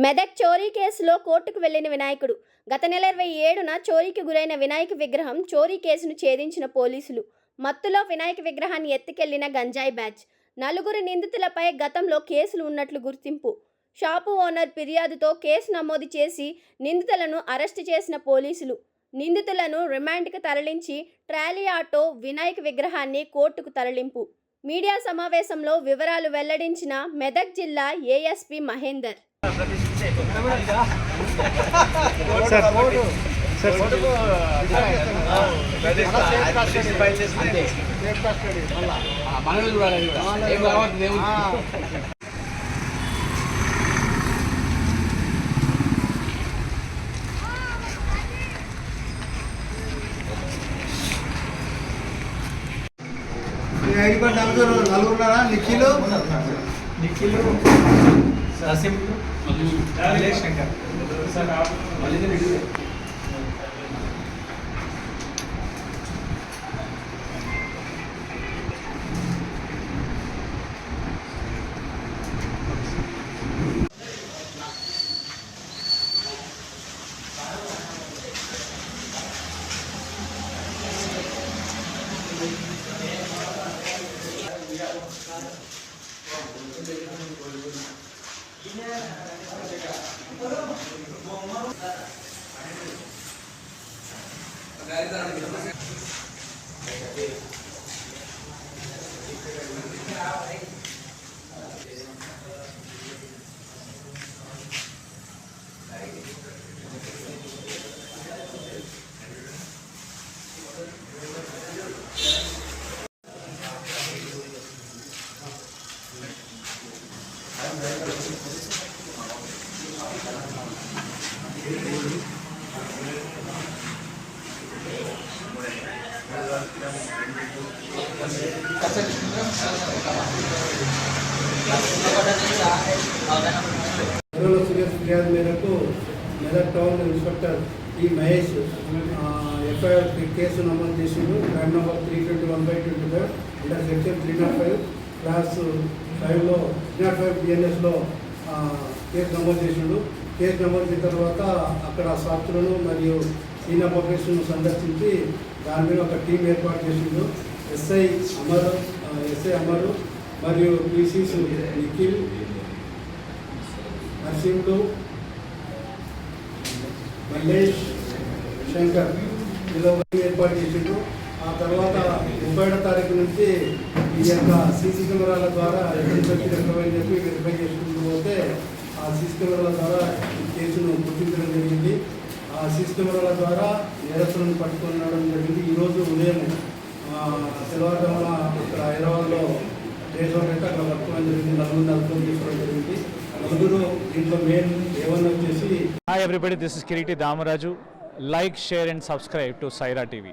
మెదక్ చోరీ కేసులో కోర్టుకు వెళ్లిన వినాయకుడు. గత నెల 27న చోరీకి గురైన వినాయక విగ్రహం చోరీ కేసును ఛేదించిన పోలీసులు. మత్తులో వినాయక విగ్రహాన్ని ఎత్తుకెళ్లిన గంజాయి బ్యాచ్. 4 నిందితులపై గతంలో కేసులు ఉన్నట్లు గుర్తింపు. షాపు ఓనర్ ఫిర్యాదుతో కేసు నమోదు చేసి నిందితులను అరెస్టు చేసిన పోలీసులు. నిందితులను రిమాండ్కి తరలించి ట్రాలీ ఆటో వినాయక విగ్రహాన్ని కోర్టుకు తరలింపు. మీడియా సమావేశంలో వివరాలు వెల్లడించిన మెదక్ జిల్లా ఏఎస్పీ మహేందర్. నలుగురున్నారా? నిఖిలు శంకర్ ఫిర్యాదు మేరకు Medak town inspector T Mahesh FIR case నమోదు చేసిండు. Crime number 321/25 under section 305 class 5లో 305 బిఎన్ఎస్లో కేసు నమోదు చేసిండు. కేసు నమోదు చేసిన తర్వాత అక్కడ సాక్షులను మరియు సీనియర్ పబ్లికేషన్ సందర్శించి దాని మీద ఒక టీం ఏర్పాటు చేసిండు. ఎస్ఐ అమరు మరియు పీసీస్ నిఖిల్, నర్సింహుడు, మల్లేష్, శంకర్ ఇలా ఏర్పాటు చేసిండు. ఆ తర్వాత 30వ తారీఖు నుంచి ఈ యొక్క సీసీ కెమెరాల ద్వారా రికవరీ చెప్పి వెరిఫై చేసుకుంటూ పోతే ఆ సీసీ కెమెరాల ద్వారా ఈ కేసును గుర్తించడం జరిగింది. ఆ సీసీ కెమెరాల ద్వారా నేరస్తులను పట్టుకునడం జరిగింది. ఈరోజు ఉదయం తెల్లవారుజామున ఇక్కడ హైదరాబాద్లో దేశంలో అయితే అక్కడ పట్టుకోవడం జరిగింది. నలుగురు అదుపులోకి తీసుకోవడం జరిగింది. నలుగురు దీంట్లో మెయిన్ ఏమన్నా వచ్చేసి. Hi everybody, this is Kiriti Damaraju. Like, share and subscribe to Saira TV.